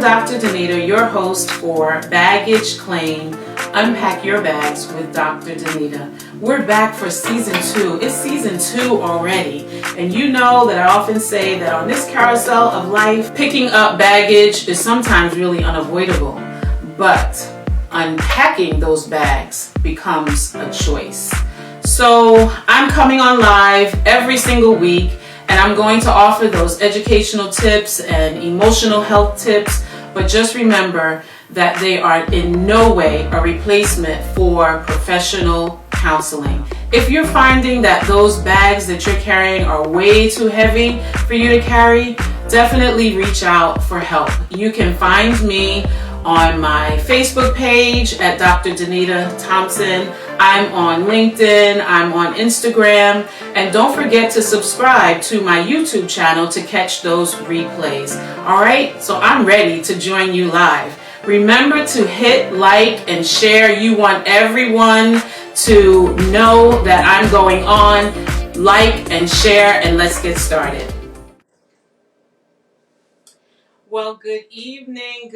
Dr. Danita, your host for Baggage Claim, Unpack Your Bags with Dr. Danita. We're back for season 2. It's season 2 already. And you know that I often say that on this carousel of life, picking up baggage is sometimes really unavoidable. But unpacking those bags becomes a choice. So I'm coming on live every single week, and I'm going to offer those educational tips and emotional health tips, but just remember that they are in no way a replacement for professional counseling. If you're finding that those bags that you're carrying are way too heavy for you to carry, definitely reach out for help. You can find me on my Facebook page at Dr. Danita Thompson. I'm on LinkedIn, I'm on Instagram, and don't forget to subscribe to my YouTube channel to catch those replays. All right, so I'm ready to join you live. Remember to hit like and share. You want everyone to know that I'm going on. Like and share, and let's get started. Well, good evening,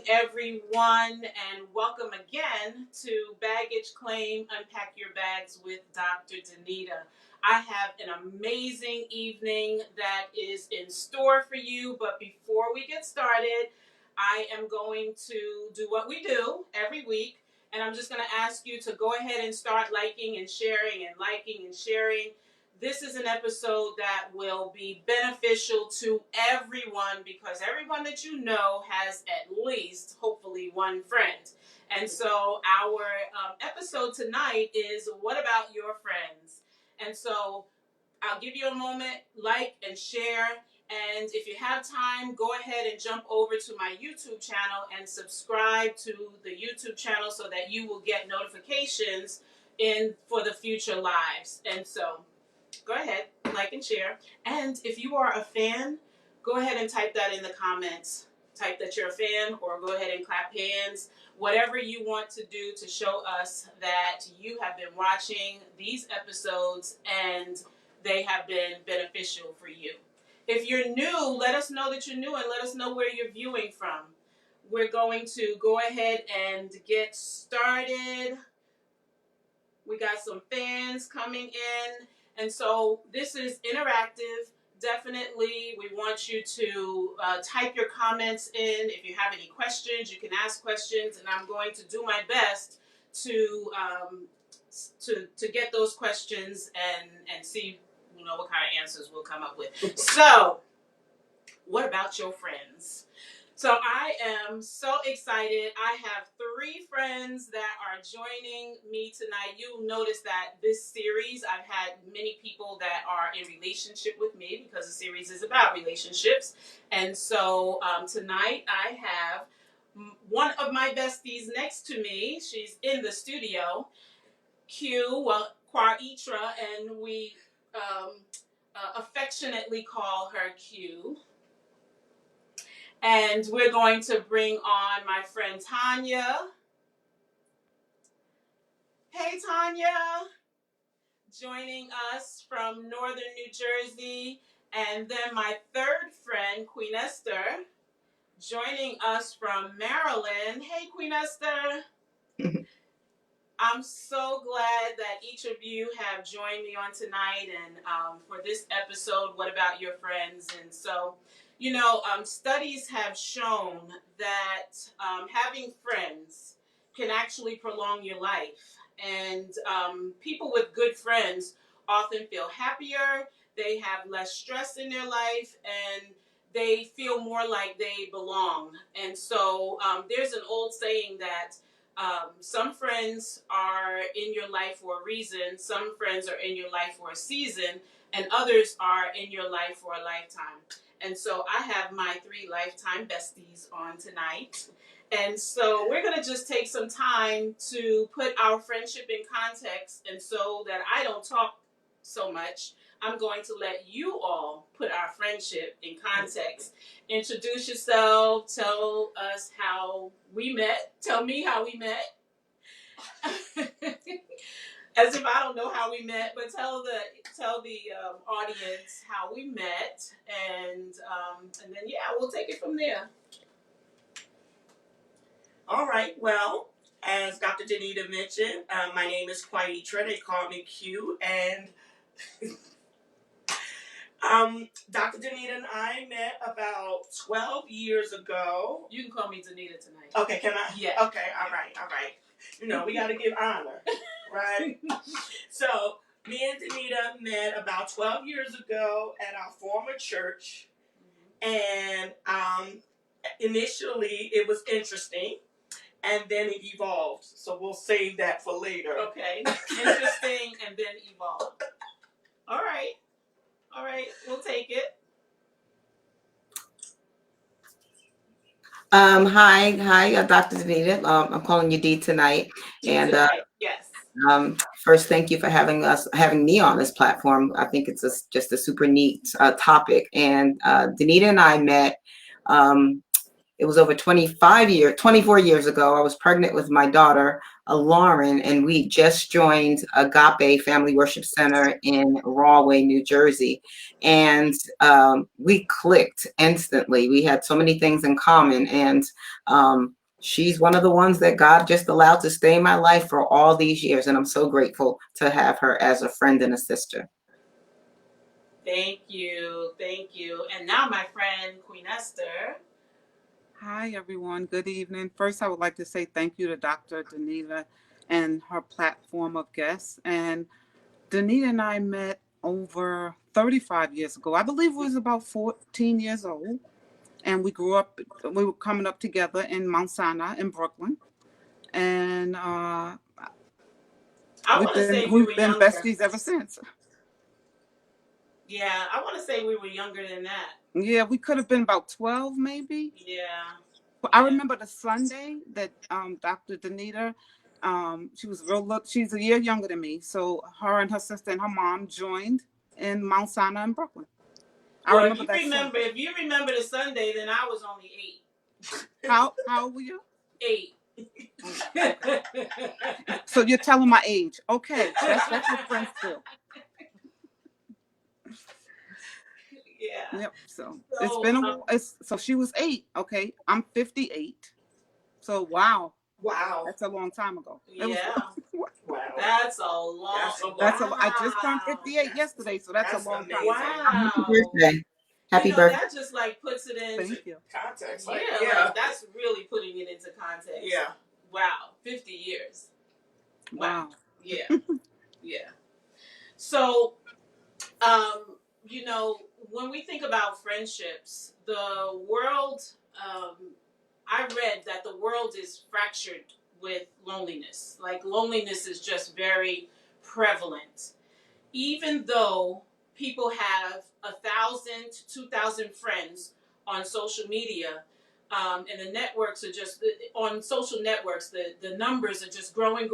everyone, and welcome again to Baggage Claim, Unpack Your Bags with Dr. Danita. I have an amazing evening that is in store for you, but before we get started, I am going to do what we do every week, and I'm just going to ask you to go ahead and start liking and sharing and liking and sharing. This is an episode that will be beneficial to everyone because everyone that you know has at least, hopefully, one friend. And so our episode tonight is, what about your friends? And so I'll give you a moment, like and share. And if you have time, go ahead and jump over to my YouTube channel and subscribe to the YouTube channel so that you will get notifications for the future lives. And so go ahead, like and share. And if you are a fan, go ahead and type that in the comments. Type that you're a fan, or go ahead and clap hands. Whatever you want to do to show us that you have been watching these episodes and they have been beneficial for you. If you're new, let us know that you're new and let us know where you're viewing from. We're going to go ahead and get started. We got some fans coming in. And so this is interactive. Definitely, we want you to type your comments in. If you have any questions, you can ask questions, and I'm going to do my best to get those questions and see what kind of answers we'll come up with. So, what about your friends? So I am so excited. I have 3 friends that are joining me tonight. You'll notice that this series, I've had many people that are in relationship with me because the series is about relationships. And so tonight I have one of my besties next to me. She's in the studio, Quaitra, and we affectionately call her Q. And we're going to bring on my friend Tanya. Hey, Tanya. Joining us from northern New Jersey. And then my third friend, Queenester, joining us from Maryland. Hey, Queenester. I'm so glad that each of you have joined me on tonight and for this episode, What About Your Friends? And so, studies have shown that having friends can actually prolong your life. And people with good friends often feel happier, they have less stress in their life, and they feel more like they belong. And so there's an old saying that some friends are in your life for a reason, some friends are in your life for a season, and others are in your life for a lifetime. And so I have my 3 lifetime besties on tonight. And so we're going to just take some time to put our friendship in context. And so that I don't talk so much, I'm going to let you all put our friendship in context. Introduce yourself. Tell us how we met. Tell me how we met. As if I don't know how we met, but tell the audience how we met, and then we'll take it from there. All right. Well, as Dr. Danita mentioned, my name is Quaitra. They call me Q. And Dr. Danita and I met about 12 years ago. You can call me Danita tonight. Okay, can I? Yeah. Okay, all right. You know, we got to give honor, right? So, me and Danita met about 12 years ago at our former church. And initially, it was interesting. And then it evolved. So we'll save that for later. Okay. Interesting and then evolved. All right. We'll take it. Hi, Dr. Danita. I'm calling you D tonight. And yes. First, thank you for having me on this platform. I think it's just a super neat topic. And Danita and I met. It was over 24 years ago. I was pregnant with my daughter, Lauren, and we just joined Agape Family Worship Center in Rahway, New Jersey. And we clicked instantly. We had so many things in common. And she's one of the ones that God just allowed to stay in my life for all these years. And I'm so grateful to have her as a friend and a sister. Thank you. And now my friend, Queenester. Hi, everyone. Good evening. First, I would like to say thank you to Dr. Danita and her platform of guests. And Danita and I met over 35 years ago. I believe we was about 14 years old. And we were coming up together in Mount Sinai in Brooklyn. And we've been besties ever since. Yeah, I want to say we were younger than that. Yeah, we could have been about 12 maybe. Yeah. I remember the Sunday that Dr. Danita, she's a year younger than me. So her and her sister and her mom joined in Mount Sinai in Brooklyn. If you remember the Sunday, then I was only 8. How old were you? 8. Okay. So you're telling my age. Okay. That's what friends do. Yeah. Yep. So it's been so she was 8. Okay. I'm 58. So wow. That's a long time ago. Yeah. Wow. That's a long time. I just turned 58 yesterday, so that's a long amazing. time. Wow. Happy birthday. Happy birthday. That just like puts it into context. Like, that's really putting it into context. Yeah. Wow. 50 years. Wow. Yeah. Yeah. So, when we think about friendships, the world, I read that the world is fractured with loneliness. Like, loneliness is just very prevalent. Even though people have 1,000 to 2,000 friends on social media, and the networks are just, on social networks, the numbers are just growing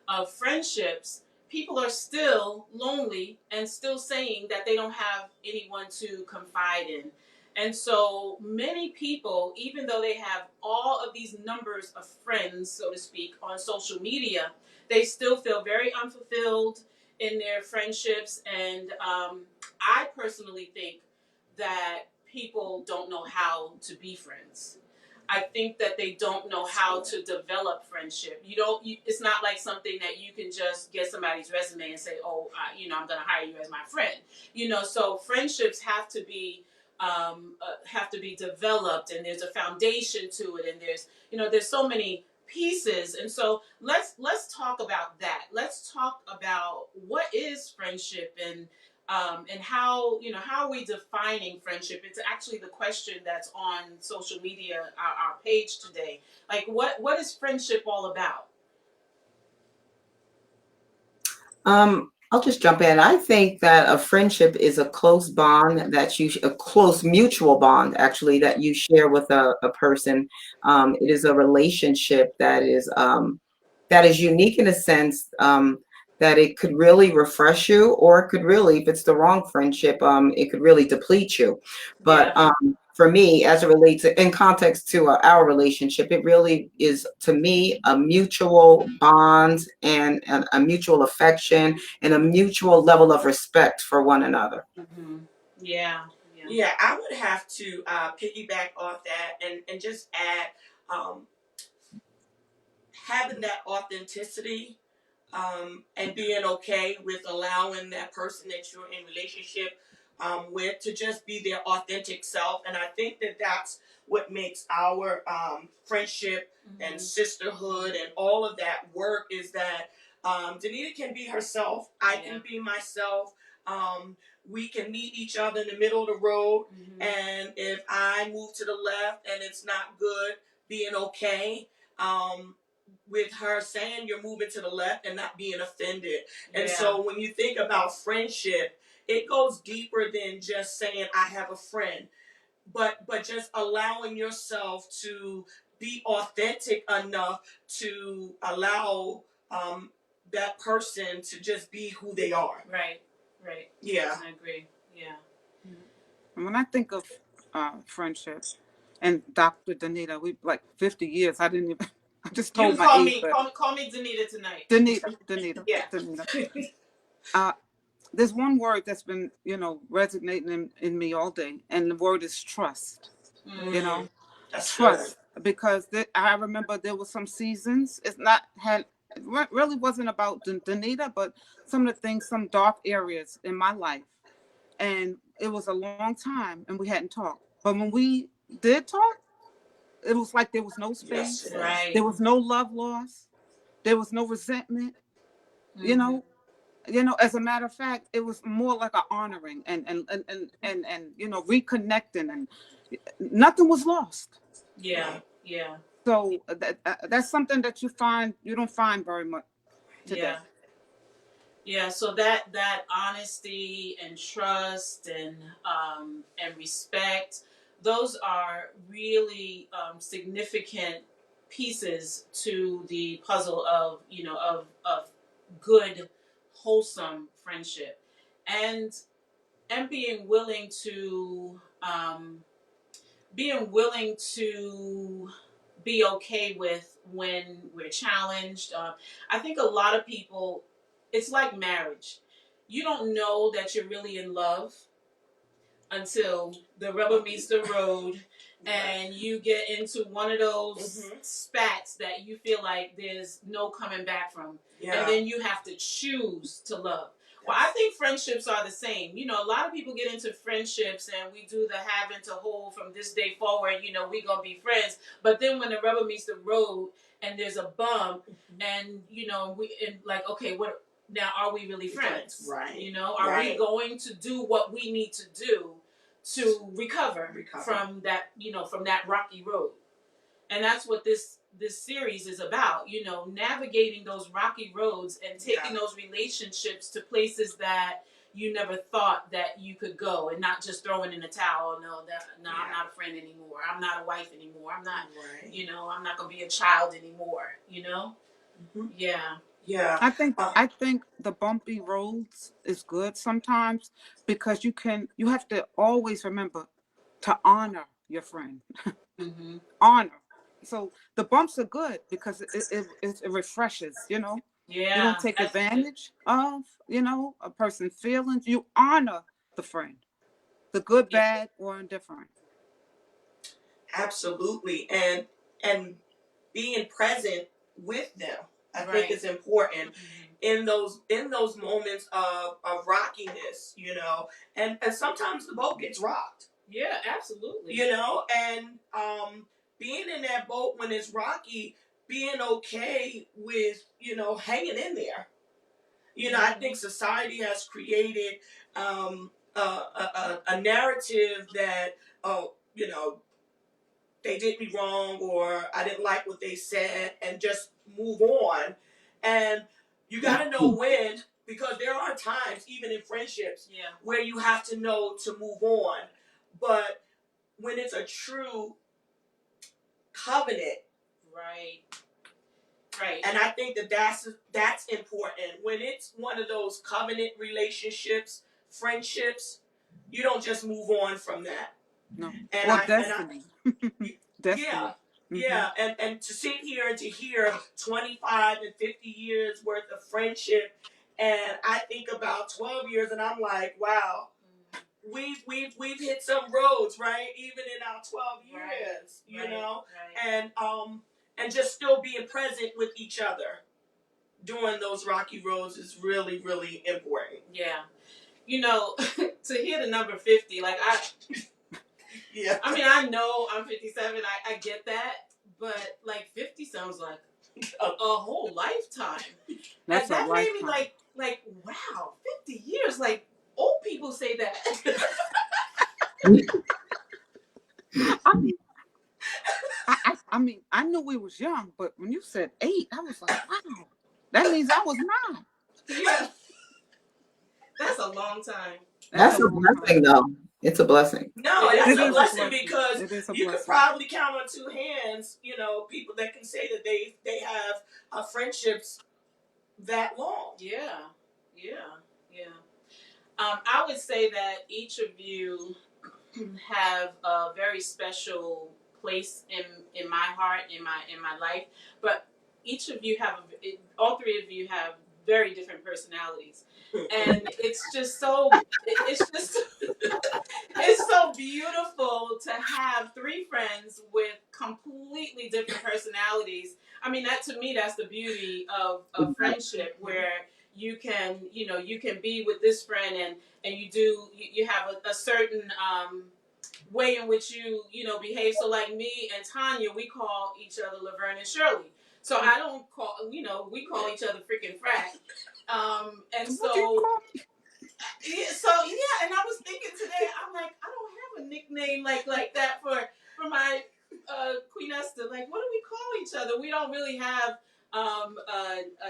of friendships. People are still lonely and still saying that they don't have anyone to confide in. And so many people, even though they have all of these numbers of friends, so to speak, on social media, they still feel very unfulfilled in their friendships. And I personally think that people don't know how to be friends. I think that they don't know how to develop friendship. It's not like something that you can just get somebody's resume and say, oh, I'm going to hire you as my friend. So friendships have to be developed, and there's a foundation to it, and there's so many pieces. And so let's talk about that. Let's talk about what is friendship, and how are we defining friendship. It's actually the question that's on social media, our page today. Like, what is friendship all about? I'll just jump in. I think that a friendship is a close bond a close mutual bond, actually, that you share with a person. It is a relationship that is unique in a sense, that it could really refresh you, or it could really, if it's the wrong friendship, it could really deplete you. But for me, as it relates in context to our relationship, it really is, to me, a mutual bond and a mutual affection and a mutual level of respect for one another. Mm-hmm. Yeah. I would have to piggyback off that and just add, having that authenticity, and being okay with allowing that person that you're in relationship with to just be their authentic self. And I think that that's what makes our friendship and sisterhood and all of that work, is that Danita can be herself. I can be myself. We can meet each other in the middle of the road. And if I move to the left and it's not good, being okay. With her saying you're moving to the left and not being offended. And so when you think about friendship, it goes deeper than just saying I have a friend, but just allowing yourself to be authentic enough to allow that person to just be who they are. Right. Yeah. I agree. Yeah. And when I think of friendship and Dr. Danita, we like 50 years. I didn't even. I just You told can my age. call me Danita tonight. Danita. Yeah. Danita. There's one word that's been, resonating in me all day, and the word is trust. You know, That's trust. good. Because I remember there was some seasons. It really wasn't about Danita, but some of the things, some dark areas in my life, and it was a long time, and we hadn't talked. But when we did talk, it was like there was no space. Yes, Right. There was no love lost. There was no resentment. You know, as a matter of fact, it was more like an honoring and reconnecting, and nothing was lost. Yeah. So that's something that you don't find very much today. Yeah, so that honesty and trust and respect, those are really significant pieces to the puzzle of of good, wholesome friendship, and being willing to be okay with when we're challenged. I think a lot of people, it's like marriage. You don't know that you're really in love until the rubber meets the road and you get into one of those spats that you feel like there's no coming back from. And then you have to choose to love. Well, I think friendships are the same. A lot of people get into friendships and we do the having to hold from this day forward, we're going to be friends. But then when the rubber meets the road and there's a bump and, okay, what now, are we really friends? Right. Are we going to do what we need to do to recover from that, from that rocky road? And that's what this series is about, navigating those rocky roads and taking those relationships to places that you never thought that you could go, and not just throwing in the towel. I'm not a friend anymore. I'm not a wife anymore. I'm not, I'm not going to be a child anymore, Yeah. I think the bumpy roads is good sometimes, because you have to always remember to honor your friend. Honor. So the bumps are good because it refreshes, You don't take advantage of, a person's feelings. You honor the friend, the good, bad, or indifferent. Absolutely. And being present with them, I think is important in those moments of rockiness, and sometimes the boat gets rocked. Yeah, absolutely. And being in that boat when it's rocky, being okay with, hanging in there. I think society has created a narrative that, they did me wrong, or I didn't like what they said, and just move on. And you got to know when, because there are times, even in friendships, where you have to know to move on. But when it's a true covenant, right. And I think that's important. When it's one of those covenant relationships, friendships, you don't just move on from that. No. Or destiny. Destiny. Yeah. And to sit here and to hear 25 and 50 years worth of friendship, and I think about 12 years, and I'm like, wow, we've hit some roads, right? Even in our 12 years, Right. and just still being present with each other during those rocky roads is really, really important. Yeah. You know, to hear the number 50, like Yeah. I mean, I know I'm 57. I get that, but like 50 sounds like a whole lifetime. That's and a that made me lifetime. like, wow, 50 years. Like old people say that. I mean, I mean, I knew we was young, but when you said 8, I was like, wow, that means I was 9. Yeah, that's a long time. That's a a long time. blessing, though. It's a blessing. No, It it's is a a blessing blessing. because It is a you could blessing. probably count on 2 hands, people that can say that they have friendships that long. Yeah. I would say that each of you have a very special place in my heart, in my life. But each of you all 3 of you have very different personalities, and it's just so it's so beautiful to have 3 friends with completely different personalities. I mean, that to me, that's the beauty of friendship, where you can be with this friend, and you have a certain way in which you behave. So like me and Tanya, we call each other Laverne and Shirley. So I don't call we call each other freaking frat. And so and I was thinking today, I'm like, I don't have a nickname like that for my Queenester. Like, what do we call each other? We don't really have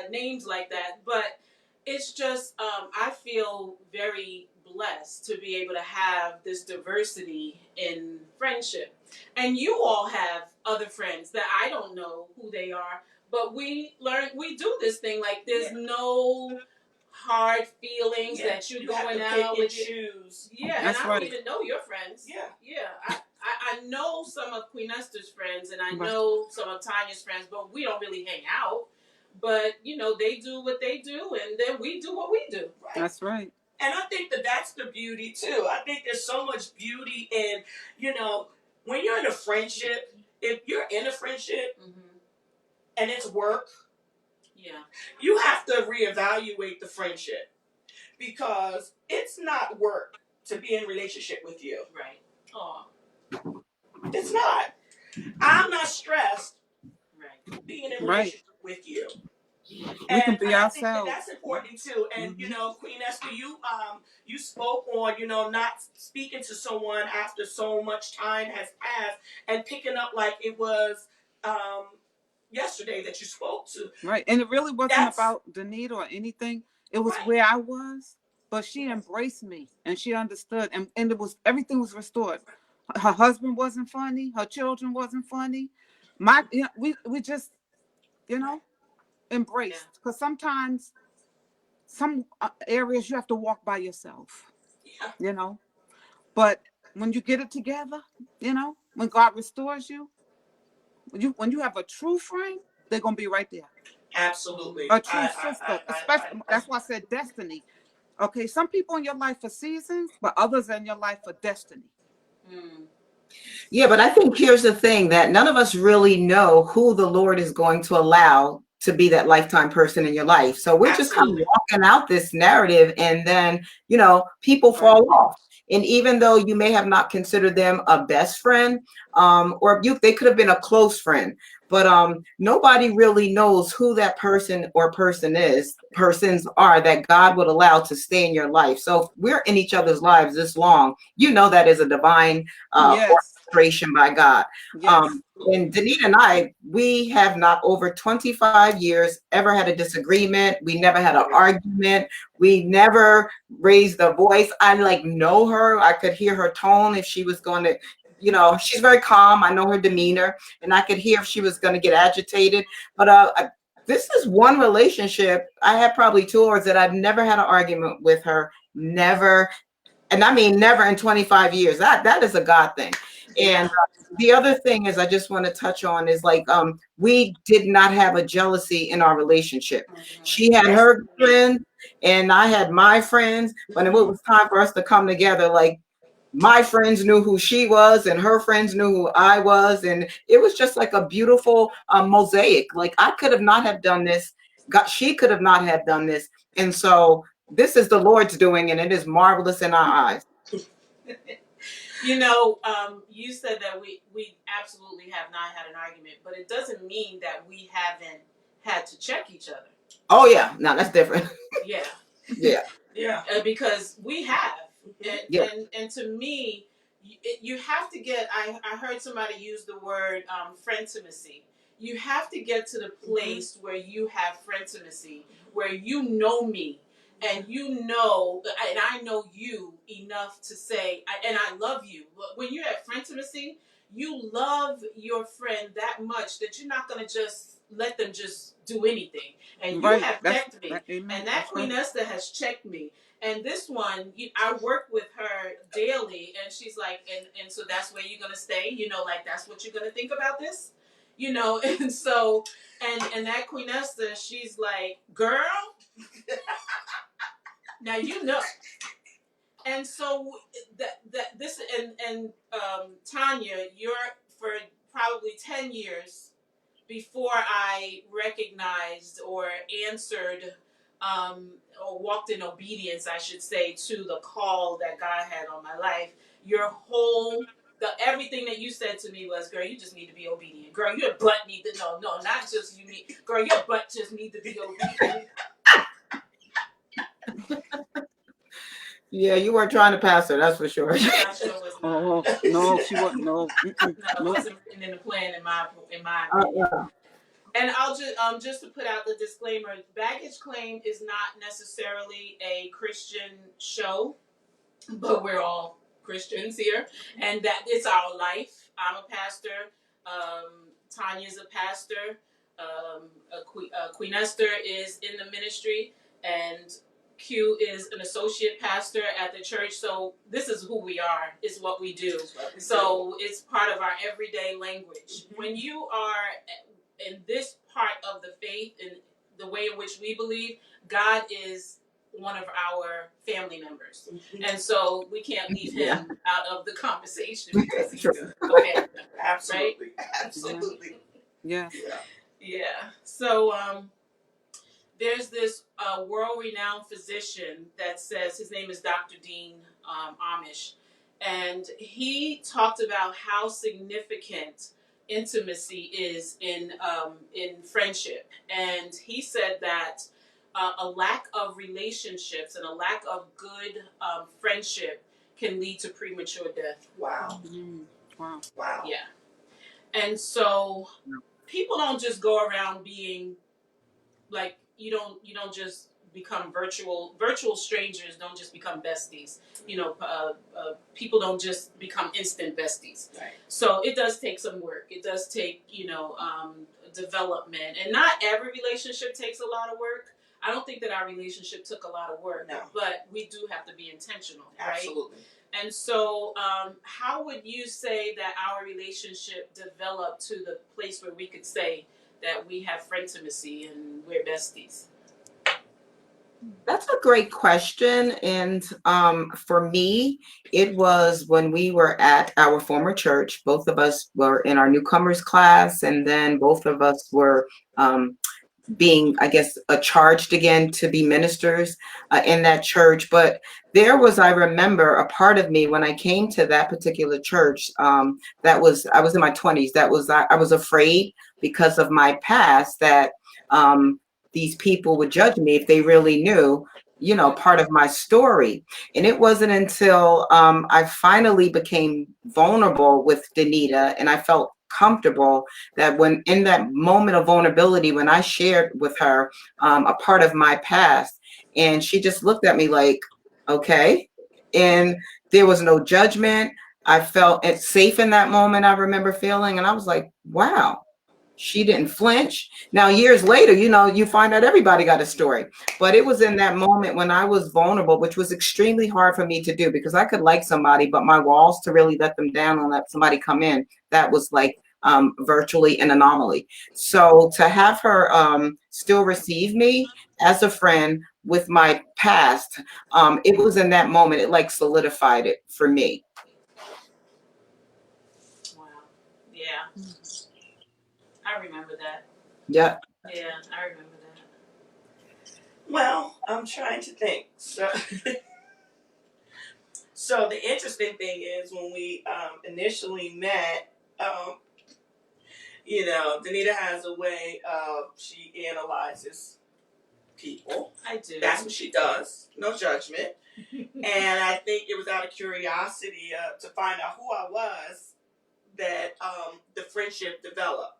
names like that, but it's just I feel very blessed to be able to have this diversity in friendship. And you all have other friends that I don't know who they are, but we do this thing like there's no hard feelings that you're going out with choose. Yeah, That's and I right. don't even know your friends. Yeah. I know some of Queenester's friends, and I Right. know some of Tanya's friends, but we don't really hang out. But they do what they do, and then we do what we do. Right. That's right. And I think that that's the beauty too. I think there's so much beauty in, when you're in a friendship. If you're in a friendship and it's work, you have to reevaluate the friendship, because it's not work to be in relationship with you. Right. Oh. It's not. I'm not stressed. Right. Being in relationship with you. We can be I ourselves. think that's important too. And Queen Esther, you spoke on not speaking to someone after so much time has passed, and picking up like it was yesterday that you spoke to. Right. And it really wasn't about Danita or anything. It was where I was, but she embraced me and she understood, and everything was restored. Her husband wasn't funny, her children wasn't funny. We just embraced, because sometimes some areas you have to walk by yourself. But when you get it together, when God restores you, when you have a true friend, they're gonna be right there. Absolutely. A true sister, especially. That's why I said destiny. Okay, some people in your life are seasons, but others in your life are destiny. Yeah, but I think here's the thing, that none of us really know who the Lord is going to allow to be that lifetime person in your life. So we're just kind of walking out this narrative, and then, people fall off. And even though you may have not considered them a best friend, they could have been a close friend, but nobody really knows who that person or persons are that God would allow to stay in your life. So if we're in each other's lives this long, that is a divine orchestration by God. Yes. And Danita and I, we have not over 25 years ever had a disagreement. We never had an argument. We never raised a voice. I know her. I could hear her tone if she was going to, she's very calm. I know her demeanor, and I could hear if she was going to get agitated. But this is one relationship. I had probably 2 hours that I've never had an argument with her. Never. And I mean, never in 25 years. That is a God thing. And the other thing is, I just want to touch on is we did not have a jealousy in our relationship. She had her friends and I had my friends. But when it was time for us to come together, my friends knew who she was and her friends knew who I was. And it was just like a beautiful mosaic. Like I could have not have done this. God, she could have not have done this. And so this is the Lord's doing, and it is marvelous in our eyes. You know, you said that we absolutely have not had an argument, but it doesn't mean that we haven't had to check each other. Oh yeah, no, that's different. Yeah. Yeah. Yeah. Because we have. And, Yeah. and to me, you have to get, I heard somebody use the word frientimacy. You have to get to the place where you have frientimacy, where you know me and you know, and I know you enough to say, and I love you. When you have frientimacy, you love your friend that much that you're not going to just let them just do anything. And you have checked me. And that Queenester has checked me. And this one, I work with her daily, and she's like, and so that's where you're gonna stay, like that's what you're gonna think about this, and so, and that Queenester, she's like, girl, now and so that this and Tanya, you're for probably 10 years before I recognized or answered or walked in obedience, I should say, to the call that God had on my life. Everything that you said to me was, girl, you just need to be obedient. Girl, your butt need to, no, not just you need, girl, your butt just need to be obedient. Yeah, you weren't trying to pass her, that's for sure. I sure was not. Oh, no, she wasn't. No, no, it wasn't written in the plan in my opinion. And I'll just to put out the disclaimer, Baggage Claim is not necessarily a Christian show, but we're all Christians here, and that it's our life. I'm a pastor. Tanya's a pastor. Queenester is in the ministry, and Q is an associate pastor at the church. So this is who we are, is what we do. So it's part of our everyday language. When you are in this part of the faith and the way in which we believe, God is one of our family members. And so we can't leave him out of the conversation because he's a family member. Absolutely. Right? Absolutely. Yeah. Yeah. So there's this world-renowned physician that says, his name is Dr. Dean Amish, and he talked about how significant intimacy is in friendship. And he said that a lack of relationships and a lack of good friendship can lead to premature death. Wow. Wow. Wow. Yeah. And so people don't just go around being like, you don't just become virtual strangers don't just become besties. People don't just become instant besties. Right. So it does take some work. It does take development, and not every relationship takes a lot of work. I don't think that our relationship took a lot of work. No. But we do have to be intentional. Absolutely. Right? And so how would you say that our relationship developed to the place where we could say that we have frientimacy and we're besties? That's a great question. And for me, it was when we were at our former church. Both of us were in our newcomers class, and then both of us were being, I guess, charged again to be ministers in that church. But there was, I remember, a part of me when I came to that particular church, I was in my 20s. I was afraid because of my past that these people would judge me if they really knew, part of my story. And it wasn't until I finally became vulnerable with Danita and I felt comfortable that when in that moment of vulnerability, when I shared with her a part of my past, and she just looked at me like, okay. And there was no judgment. I felt safe in that moment. I remember feeling, and I was like, wow. She didn't flinch. Now, years later, you find out everybody got a story. But it was in that moment when I was vulnerable, which was extremely hard for me to do because I could like somebody, but my walls to really let them down and let somebody come in, that was like virtually an anomaly. So to have her still receive me as a friend with my past, it was in that moment, it like solidified it for me. I remember that. Yeah. Yeah, I remember that. Well, I'm trying to think. So the interesting thing is when we initially met, Danita has a way of she analyzes people. I do. That's what she does. No judgment. And I think it was out of curiosity to find out who I was that the friendship developed.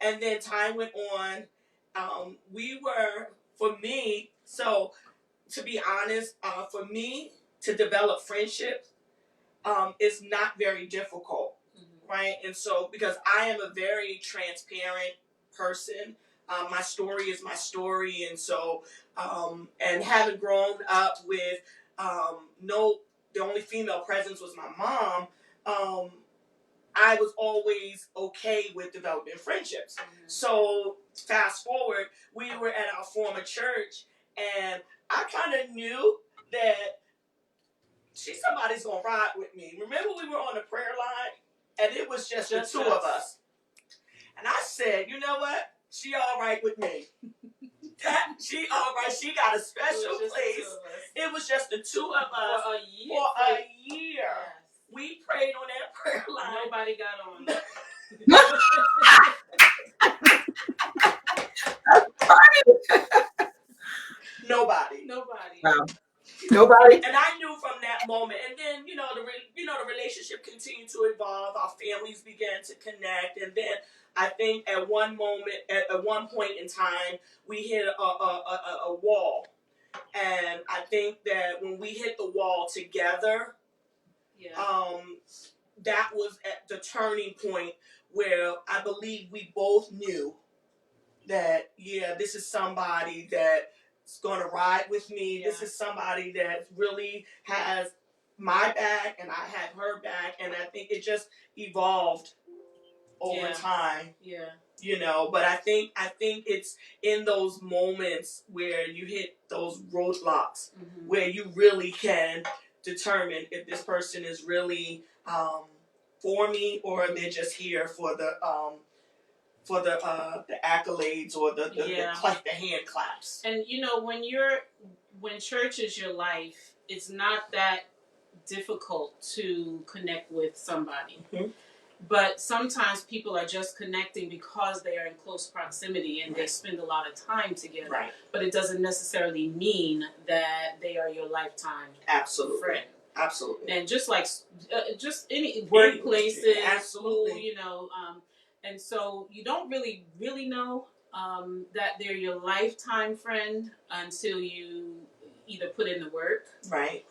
And then time went on. For me, so to be honest, for me to develop friendships is not very difficult, right? And so, because I am a very transparent person, my story is my story. And so, and having grown up with the only female presence was my mom, I was always okay with developing friendships. So fast forward, we were at our former church, and I kind of knew that somebody's gonna ride with me. Remember, we were on the prayer line, and it was just the two of us. And I said, you know what? She all right with me. She all right. She got a special place. It was just the two of us for a year. Yes. We prayed on that prayer line. Nobody got on. Nobody. Wow. Nobody. And I knew from that moment. And then the relationship continued to evolve. Our families began to connect, and then I think at one point in time, we hit a wall. And I think that when we hit the wall together, that was at the turning point where I believe we both knew that, this is somebody that's going to ride with me. Yeah. This is somebody that really has my back, and I have her back. And I think it just evolved over time. Yeah. But I think it's in those moments where you hit those roadblocks, where you really can determine if this person is really for me, or they're just here for the accolades or the hand claps. And when church is your life, it's not that difficult to connect with somebody. Mm-hmm. But sometimes people are just connecting because they are in close proximity and they spend a lot of time together. Right. But it doesn't necessarily mean that they are your lifetime friend. Absolutely. And just like just any workplaces, absolutely. School, and so you don't really know that they're your lifetime friend until you either put in the work, right?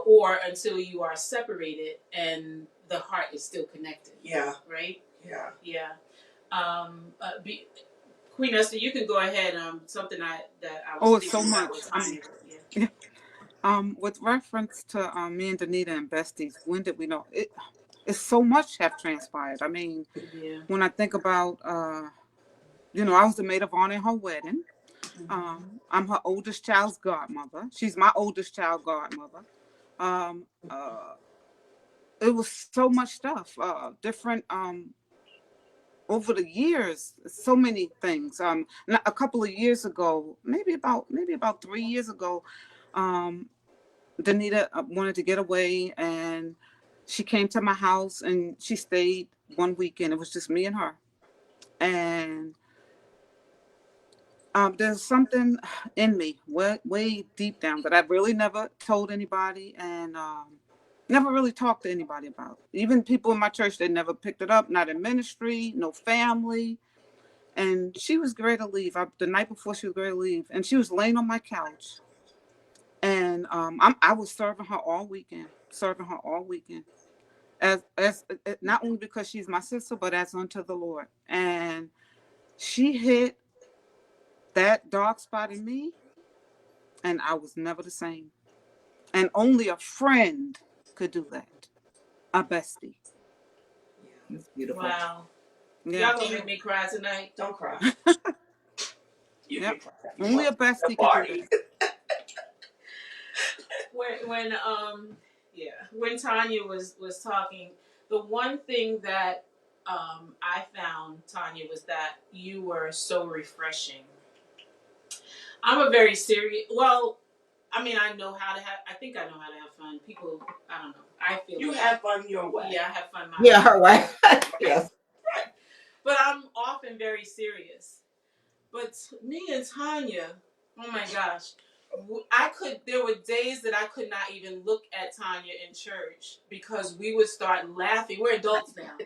Or until you are separated and the heart is still connected. Yeah. Right? Yeah. Yeah. Queenester, you can go ahead. Something that I was Oh, it's so much. With reference to me and Danita and besties, when did we know? It's so much have transpired. I mean, when I think about, I was the maid of honor in her wedding. I'm her oldest child's godmother. She's my oldest child godmother. It was so much stuff, different, over the years, so many things. A couple of years ago, maybe about 3 years ago, Danita wanted to get away, and she came to my house and she stayed one weekend. It was just me and her. And there's something in me way deep down that I really never told anybody, and never really talked to anybody about. Even people in my church, they never picked it up, not in ministry, no family. And she was ready to leave. The night before she was ready to leave, and she was laying on my couch. And I was serving her all weekend, as not only because she's my sister, but as unto the Lord. And she hit that dark spot in me, and I was never the same. And only a friend could do that, a bestie. That's beautiful. Wow. Yeah. Y'all gonna make me cry tonight? Don't cry. Yep. Only a bestie could do that. When Tanya was talking, the one thing that I found, Tanya, was that you were so refreshing. I'm a very serious. Well, I mean, I know how to have. I think I know how to have fun. People, I don't know. I feel You like have fun your way. Yeah, I have fun my Yeah, way. her way. Yes. But I'm often very serious. But me and Tanya, oh my gosh, there were days that I could not even look at Tanya in church because we would start laughing. We're adults now.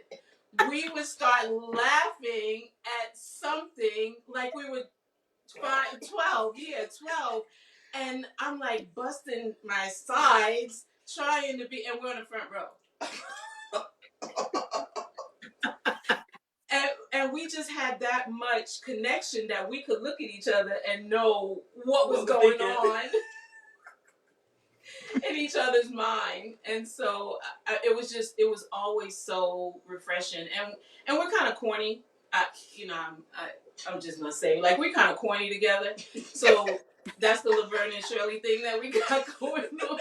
We would start laughing at something like we were 12, 12. And I'm like busting my sides, trying to be, and we're in the front row. And we just had that much connection that we could look at each other and know what was going on in each other's mind. And so it was always so refreshing. And we're kind of corny. I'm just gonna say, like, we're kind of corny together. So that's the Laverne and Shirley thing that we got going on.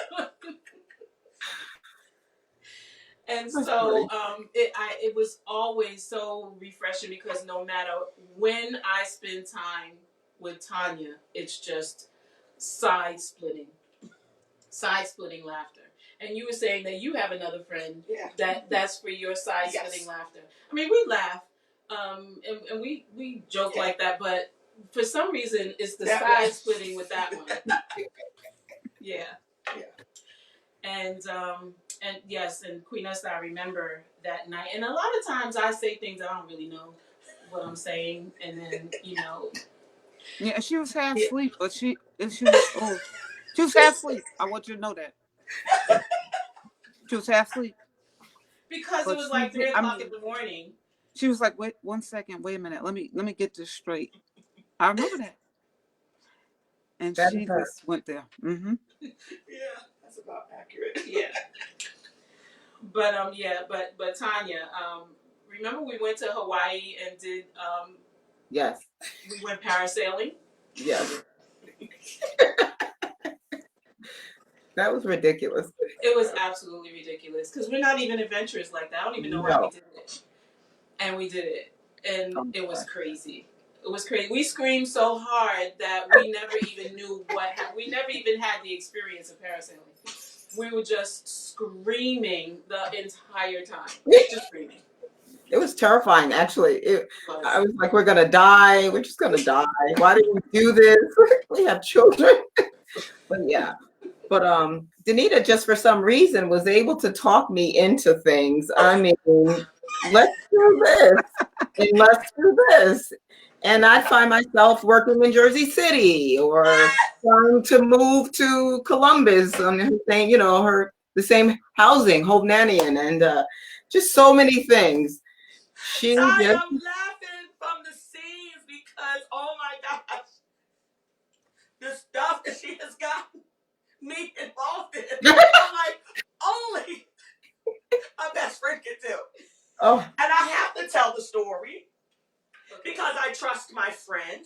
And so it was always so refreshing because no matter when I spend time with Tanya, it's just side splitting laughter. And you were saying that you have another friend that's for your side splitting laughter. I mean, we laugh, and we joke like that, but for some reason it's the side splitting with that one. Yeah. And yes, and Queenester, I remember that night. And a lot of times I say things I don't really know what I'm saying, and then Yeah, she was half asleep, but she was half asleep. I want you to know that. She was half asleep. Because it was like 3 o'clock in the morning. She was like, "Wait 1 second, wait a minute. Let me get this straight." I remember that. And she just went there. Mm-hmm. Yeah, that's about accurate. Yeah. But Tanya, remember we went to Hawaii and did Yes. We went parasailing? Yes. That was ridiculous. It was absolutely ridiculous because we're not even adventurous like that. I don't even know why we did it. And we did it. And it was crazy. It was crazy. We screamed so hard that we never even knew we never even had the experience of parasailing. We were just screaming the entire time. Just screaming. It was terrifying, actually. I was like, we're going to die. We're just going to die. Why did we do this? We have children. But yeah. But Danita, just for some reason, was able to talk me into things. I mean, let's do this. And let's do this. And I find myself working in Jersey City or trying to move to Columbus on the same, the same housing, Hope Nannying, and just so many things. I'm laughing from the scenes because, oh my gosh, the stuff that she has gotten me involved in. I'm like, only a best friend can do. Oh. And I have to tell the story because I trust my friend.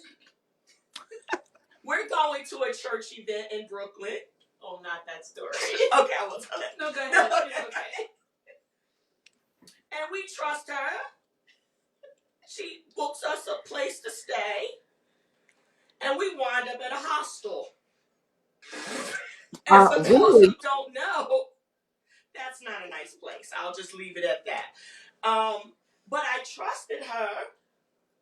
We're going to a church event in Brooklyn. Oh, not that story. Okay, I will tell it. No, go ahead. Okay. And we trust her. She books us a place to stay. And we wind up at a hostel. And for those who don't know, that's not a nice place. I'll just leave it at that. But I trusted her.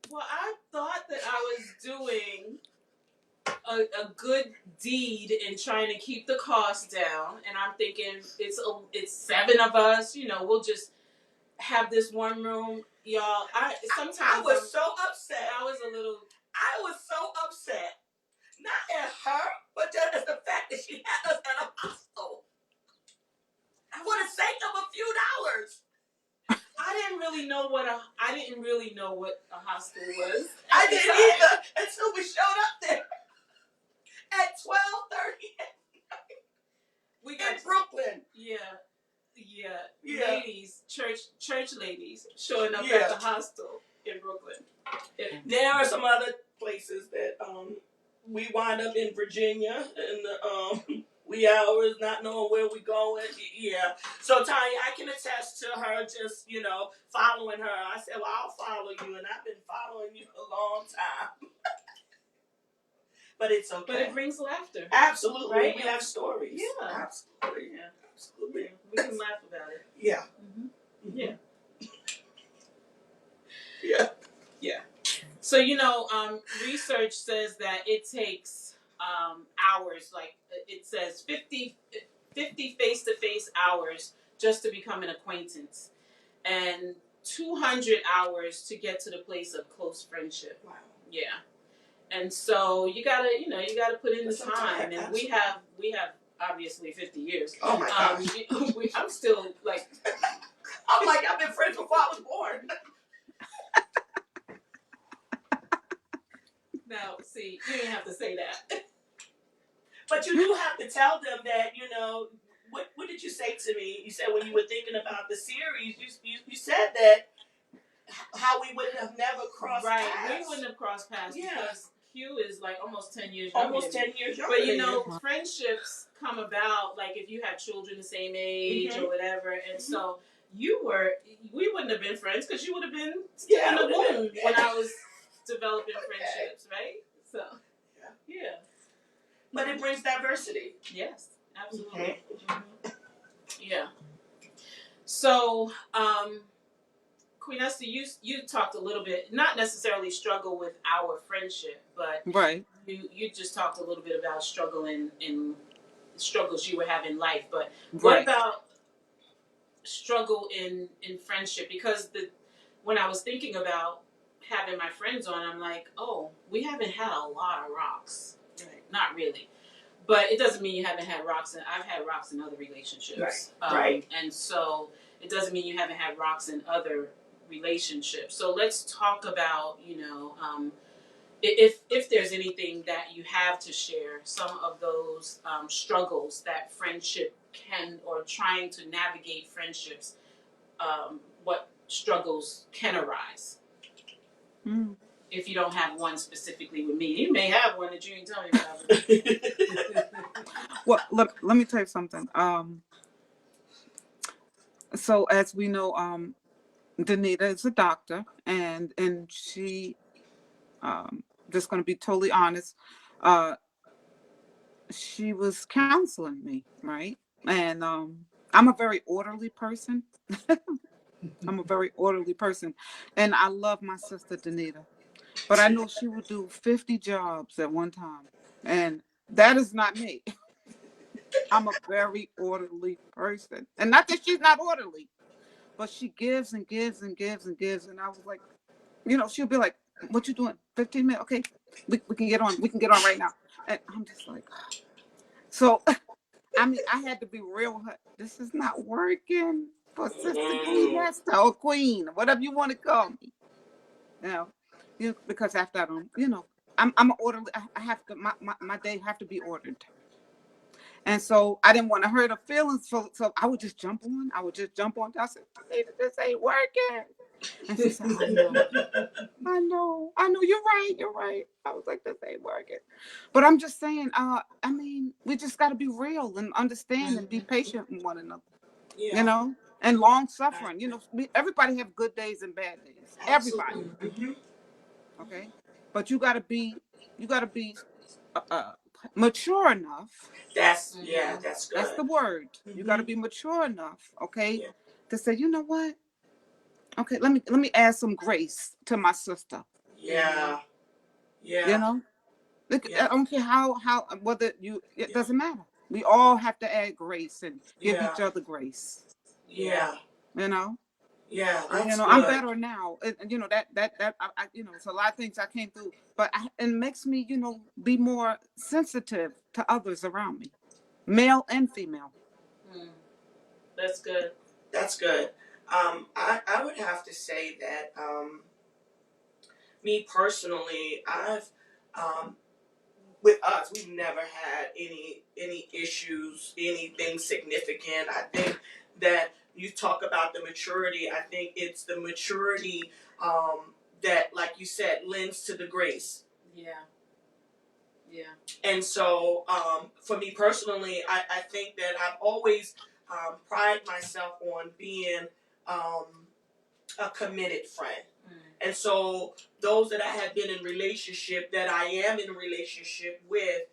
Well, I thought that I was doing a good deed in trying to keep the cost down, and I'm thinking it's 7 of us. We'll just have this one room, y'all. I was so upset. I was so upset, not at her, but just at the fact that she had us at a hostel for the sake of a few dollars. I didn't really know what a hostel was. I didn't either until we showed up there at 12:30 at night. We got in Brooklyn. Yeah. Ladies, church ladies showing up at the hostel in Brooklyn. There are some other places that we wind up in Virginia in the wee hours, not knowing where we going. Yeah. So Tanya, I can attest to her just, following her. I said, well, I'll follow you, and I've been following you a long time. But it's okay. But it brings laughter. Absolutely. Right? We have stories. Yeah. Absolutely. Yeah. Absolutely. Yeah. We can laugh about it. Yeah. Mm-hmm. Yeah. Yeah. Yeah. So, research says that it takes hours, like it says 50 face-to-face hours just to become an acquaintance, and 200 hours to get to the place of close friendship. Wow. Yeah. And so you gotta put in the time, and we have obviously 50 years. Oh my gosh. I'm still like, I've been friends before I was born. Now, see, you didn't have to say that. But you do have to tell them that, what did you say to me? You said when you were thinking about the series, you said that how we would have never crossed paths. Right, we wouldn't have crossed paths because Hugh is like almost 10 years younger. younger. Almost 10 years younger. But friendships come about like if you have children the same age or whatever, and so we wouldn't have been friends because you would have been still in the womb when I was developing friendships, right? So, yeah. But it brings diversity. Yes, absolutely. Yeah. So, Queenester, you talked a little bit, not necessarily struggle with our friendship, but right. You just talked a little bit about in struggles you were having in life. But what about struggle in friendship? Because when I was thinking about having my friends on, I'm like, oh, we haven't had a lot of rocks. Right. Not really. But it doesn't mean you haven't had rocks. I've had rocks in other relationships. Right. And so it doesn't mean you haven't had rocks in other relationships. So let's talk about, if there's anything that you have to share, some of those struggles that friendship can, or trying to navigate friendships, what struggles can arise. If you don't have one specifically with me, you may have one that you ain't tell me about. Well, look, let me tell you something. So as we know, Danita is a doctor, and she, just going to be totally honest, she was counseling me, right? And I'm a very orderly person. I'm a very orderly person, and I love my sister Danita, but I know she would do 50 jobs at one time, and that is not me. I'm a very orderly person, and not that she's not orderly, but she gives and gives and gives and gives, and I was like, she'll be like, "What you doing? 15 minutes? Okay, we can get on. We can get on right now." And I'm just like, so. I mean, I had to be real with her. This is not working for Sister Queenester or Queen, whatever you want to call me. Because after I don't, I'm an orderly. I have to, my day have to be ordered. And so I didn't want to hurt her feelings. So I would just jump on. I said, this ain't working. And she said, I know, you're right. I was like, this ain't working. But I'm just saying, we just got to be real and understand and be patient with one another, and long suffering. Everybody have good days and bad days. Everybody. Okay. But you got to be mature enough. That's good. That's the word. You got to be mature enough, okay, to say, you know what? Okay, let me add some grace to my sister. Yeah. I don't care how whether it doesn't matter. We all have to add grace and give each other grace. Yeah. Yeah, that's good. I'm better now. And that I it's a lot of things I came through, but it makes me, be more sensitive to others around me, male and female. That's good. That's good. I would have to say that me personally, I've with us, we've never had any issues, anything significant. I think that you talk about the maturity. I think it's the maturity that, like you said, lends to the grace. Yeah. And so, for me personally, I think that I've always pride myself on being a committed friend. And so those that I have been in relationship, that I am in a relationship with,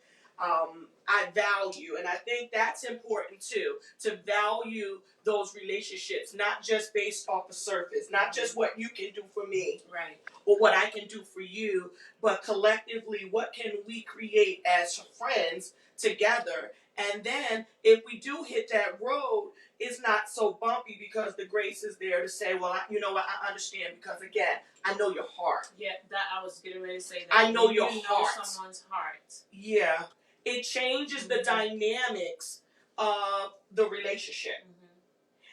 I value. And I think that's important too, to value those relationships, not just based off the surface, not just what you can do for me, Right. or what I can do for you, but collectively, what can we create as friends together? And then if we do hit that road, it's not so bumpy because the grace is there to say, well, you know what, I understand, because again, I know your heart. Yeah, that I was getting ready to say that. I know your you heart. know someone's heart. Yeah. It changes the dynamics of the relationship.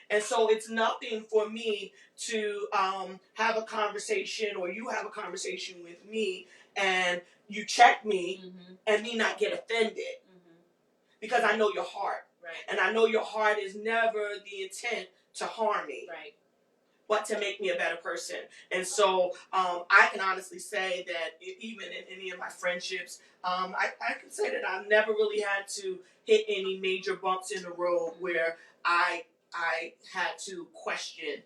And so it's nothing for me to have a conversation, or you have a conversation with me and you check me and me not get offended, because I know your heart. Right. And I know your heart is never the intent to harm me. Right. But to make me a better person. And so I can honestly say that even in any of my friendships, I can say that I've never really had to hit any major bumps in the road where I had to question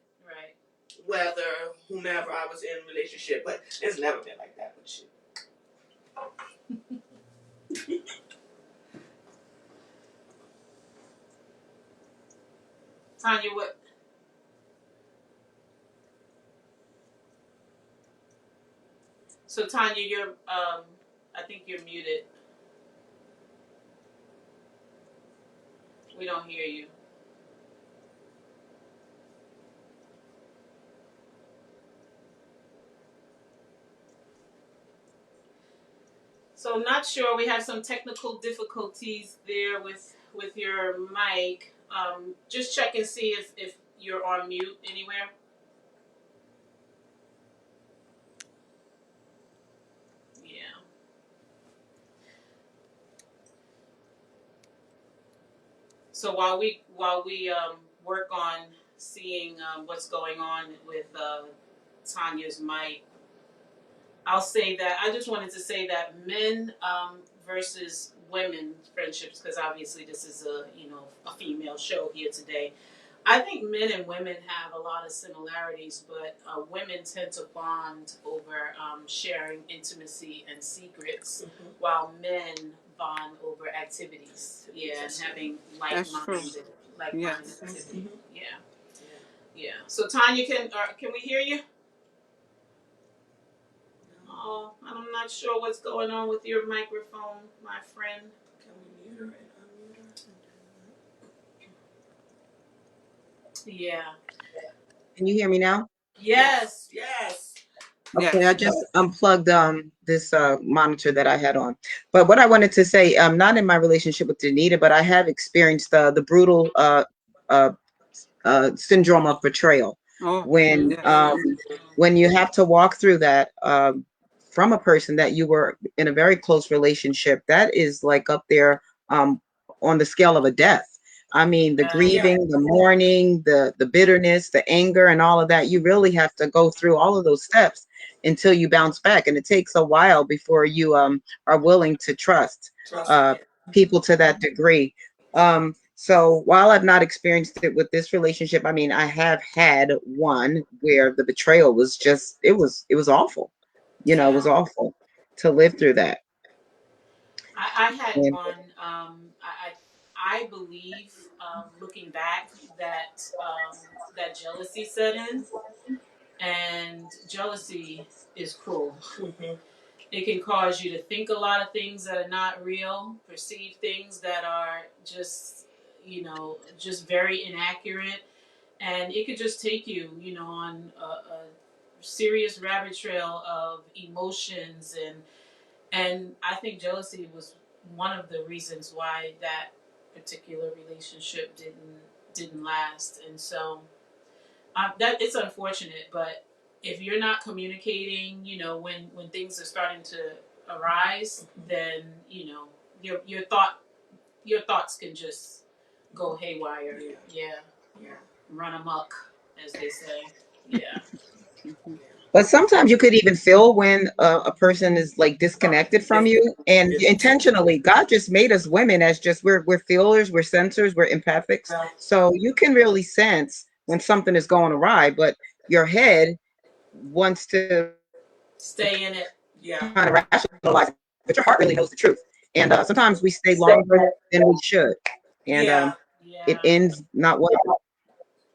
whether whomever I was in a relationship. But it's never been like that with you. Tanya, what? So Tanya, you're I think you're muted. We don't hear you. So not sure. We have some technical difficulties there with your mic. Just check and see if you're on mute anywhere. Yeah. So while we work on seeing what's going on with Tanya's mic, I'll say that I just wanted to say that men versus women friendships, because obviously this is a female show here today. I think men and women have a lot of similarities, but women tend to bond over sharing intimacy and secrets, while men bond over activities. Yeah, and having like-minded activity. Yeah. So Tanya, can we hear you? Oh, I'm not sure what's going on with your microphone, my friend. Can we mute her and unmute her? Yeah. Can you hear me now? Yes. Yes. Okay, I just unplugged this monitor that I had on. But what I wanted to say, not in my relationship with Danita, but I have experienced the brutal syndrome of betrayal. When you have to walk through that from a person that you were in a very close relationship, that is like up there on the scale of a death. I mean, the grieving, the mourning, the bitterness, the anger, and all of that. You really have to go through all of those steps until you bounce back, and it takes a while before you are willing to trust people to that degree. So while I've not experienced it with this relationship, I mean, I have had one where the betrayal was just, it was awful. It was awful to live through that. I had one. I believe, looking back, that that jealousy set in, and jealousy is cruel. It can cause you to think a lot of things that are not real, perceive things that are just, just very inaccurate. And it could just take you, on a serious rabbit trail of emotions. And I think jealousy was one of the reasons why that particular relationship didn't last. And so that it's unfortunate, but if you're not communicating, when things are starting to arise, then your thoughts can just go haywire. Yeah. Run amok, as they say. Yeah. But sometimes you could even feel when a person is like disconnected from you, and intentionally. God just made us women as just we're feelers, we're sensors, we're empathics. So you can really sense when something is going awry, but your head wants to Stay in it. Yeah. kind of rationalize it, but your heart really knows the truth. And sometimes we stay longer than we should, and Yeah. it Yeah. ends not well.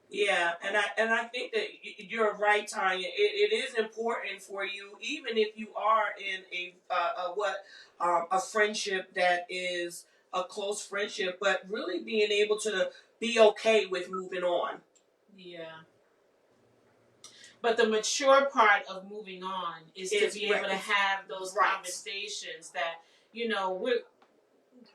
Yeah, and I think that you're right, Tanya. It is important for you, even if you are in a friendship that is a close friendship, but really being able to be okay with moving on. Yeah. But the mature part of moving on is to be able to have those right. conversations that, you know,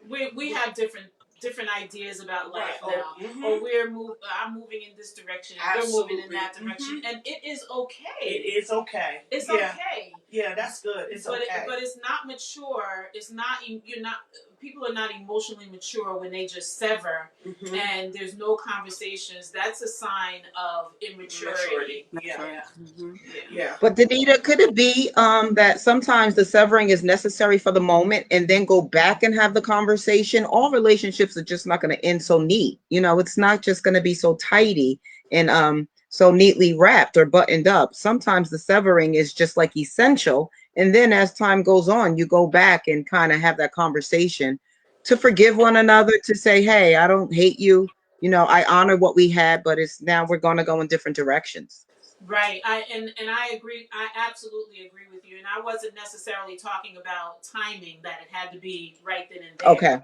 we have different ideas about life Right. now. Mm-hmm. Or I'm moving in this direction. Absolutely. We're moving in that direction, Mm-hmm. and it is okay. It is okay. It's yeah. okay. Yeah, that's good. It's okay. But it's not mature. It's not. You're not. People are not emotionally mature when they just sever, Mm-hmm. and there's no conversations. That's a sign of immaturity. Yeah. Right. Mm-hmm. Yeah. But Danita, could it be that sometimes the severing is necessary for the moment and then go back and have the conversation? All relationships are just not going to end so neat. You know, it's not just going to be so tidy and so neatly wrapped or buttoned up. Sometimes the severing is just like essential. And then as time goes on, you go back and kind of have that conversation to forgive one another, to say, hey, I don't hate you. You know, I honor what we had, but it's now we're going to go in different directions. Right. And I agree. I absolutely agree with you. And I wasn't necessarily talking about timing, that it had to be right then and there. Okay.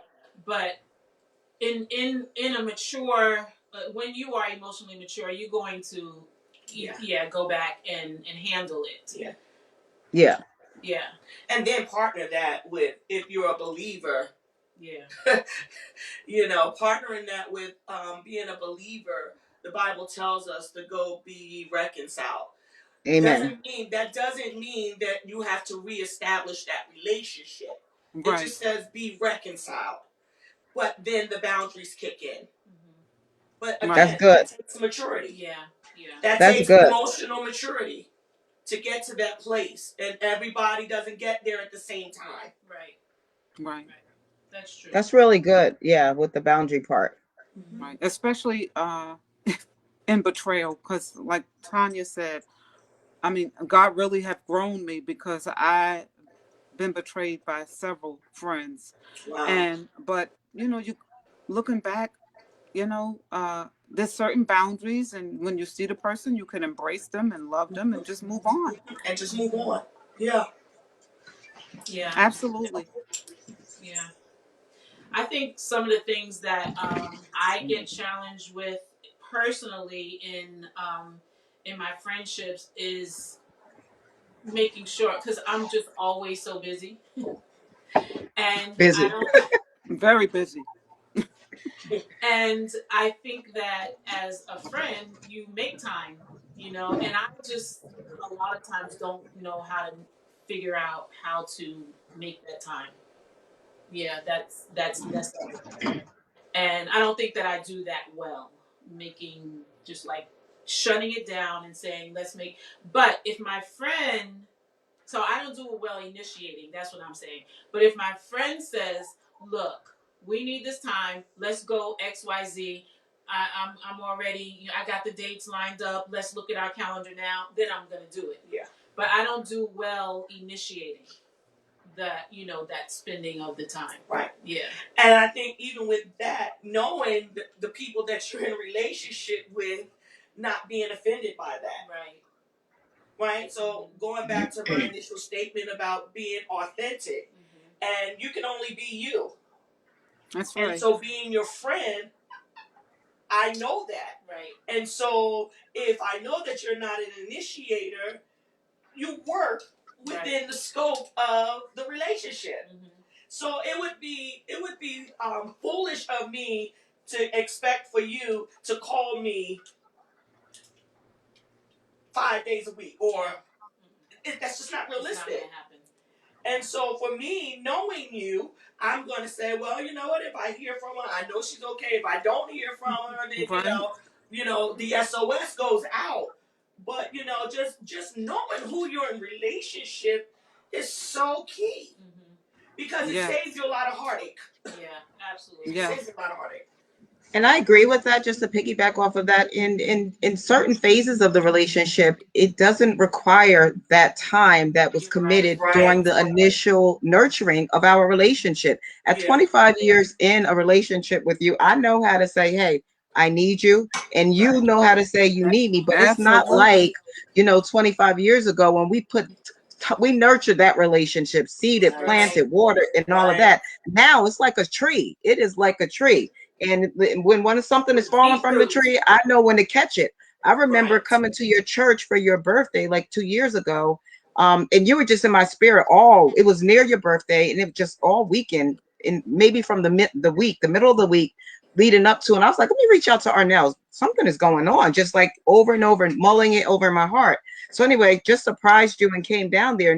But in a mature, when you are emotionally mature, you're going to go back and handle it. Yeah. And then partner that with, if you're a believer, Yeah. partnering that with being a believer. The Bible tells us to go be reconciled. Amen. That doesn't mean that you have to reestablish that relationship. Right. It just says be reconciled. But then the boundaries kick in. Mm-hmm. But Right. That's again, good. that takes maturity. Yeah. That That's takes good. emotional maturity to get to that place. And everybody doesn't get there at the same time. Right. Right. That's true. That's really good. Yeah, with the boundary part. Right. Especially in betrayal, because like Tanya said, I mean, God really have grown me because I been betrayed by several friends. Wow. But you looking back, there's certain boundaries, and when you see the person, you can embrace them and love them and just move on. And just move on. Yeah. Absolutely. Yeah. I think some of the things that I get challenged with personally in my friendships is making sure, because I'm just always so busy, and I Busy. don't. Very busy. And I think that as a friend, you make time, and I just a lot of times don't know how to figure out how to make that time. Yeah, that's necessary. And I don't think that I do that well, making just like shutting it down and saying, let's make. But if my friend, so I don't do it well initiating, that's what I'm saying. But if my friend says, look, we need this time, let's go XYZ. I'm already, I got the dates lined up, let's look at our calendar now, then I'm going to do it. Yeah. But I don't do well initiating that spending of the time. Right. Yeah. And I think even with that, knowing the people that you're in a relationship with, not being offended by that. Right. Right? So going back to my initial statement about being authentic, and you can only be you. That's right. And so being your friend, I know that. Right. And so if I know that you're not an initiator, you work within the scope of the relationship. Mm-hmm. So it would be foolish of me to expect for you to call me 5 days a week, or that's just not realistic. It's not gonna happen. And so for me, knowing you, I'm going to say, well, you know what? If I hear from her, I know she's okay. If I don't hear from her, then right. The SOS goes out. But just knowing who you're in relationship is so key. Mm-hmm. Because it saves you a lot of heartache. Yeah, absolutely. It saves you a lot of heartache. And I agree with that. Just to piggyback off of that, in certain phases of the relationship, it doesn't require that time that was You're right. committed Right. during the initial nurturing of our relationship. At Yeah. 25 years in a relationship with you, I know how to say, "Hey, I need you," and you Right. know how to say you need me. But it's not like, Absolutely. 25 years ago when we nurtured that relationship, seeded, Right. planted, watered, and all of Right. that. Now it's like a tree. It is like a tree. And when something is falling Deep from the roots. tree, I know when to catch it. I remember Right. coming to your church for your birthday like 2 years ago. And you were just in my spirit it was near your birthday, and it was just all weekend, and maybe from the middle of the week leading up to. And I was like, let me reach out to Arnell. Something is going on, just like over and over, mulling it over in my heart. So anyway, just surprised you and came down there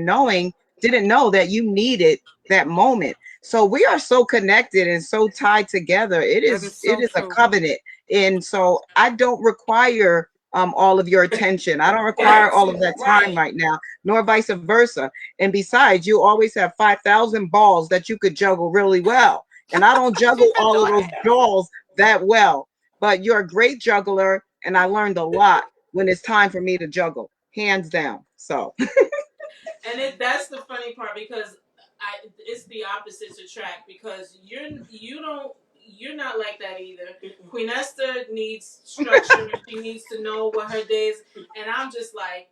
didn't know that you needed that moment. So we are so connected and so tied together. It That is is it so is a true. covenant. And so I don't require all of your attention. I don't require Right. all of that time Right. right now, nor vice versa. And besides, you always have 5,000 balls that you could juggle really well. And I don't She juggle said all of what? those balls that well. But you're a great juggler, and I learned a lot when it's time for me to juggle, hands down. So And that's the funny part because it's the opposites attract because you're not like that either. Mm-mm. Queen Esther needs structure. She needs to know what her day is, and I'm just like,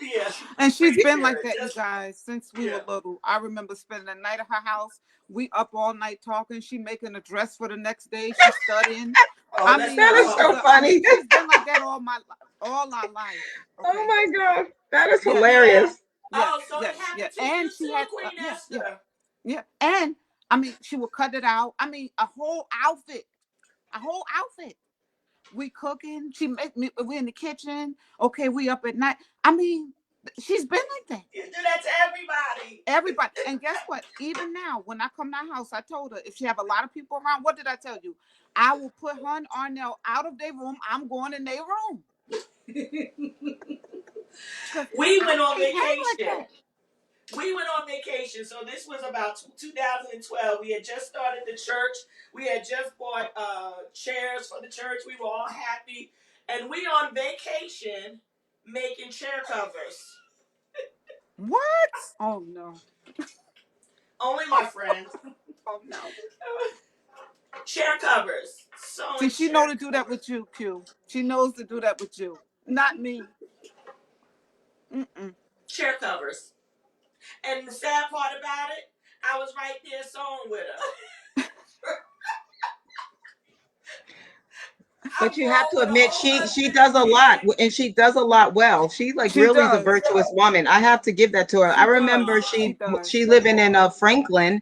Yeah. And she's Free been like spirit. that, you Just guys, since we yeah. were little. I remember spending the night at her house. We up all night talking. She making a dress for the next day. She studying. Oh, I let's mean, that not is talk so regular. about I funny. mean, she's been like that all our life. Oh Okay. my God. That is Yes. Yeah. hilarious. Yes. Oh, so it Yes. Yeah. happened to you And she too, had. Queen Yeah. Yeah. Esther. Yeah. And I mean, she would cut it out. I mean, a whole outfit. A whole outfit. We cooking. She make me. We in the kitchen. Okay. We up at night. I mean, she's been like that. You do that to everybody. Everybody. And guess what? Even now, when I come to the house, I told her if she have a lot of people around, what did I tell you? I will put her and Arnell out of their room. I'm going in their room. Because We I went on can't hang like vacation. that. We went on vacation. So this was about 2012. We had just started the church. We had just bought chairs for the church. We were all happy. And we on vacation making chair covers. What? Oh no. Only my friends. Oh no. Chair covers. See, Sewing she know chair to do that covers. with you, Q. She knows to do that with you, not me. Mm-mm. Chair covers. And the sad part about it, I was right there sewing with her. But I'm you have grown to with a admit, whole she husband and does a a lot, kid. and she does a lot well. She like She really is a does. virtuous woman. I have to give that to her. I She remember does. She she does. living in Franklin,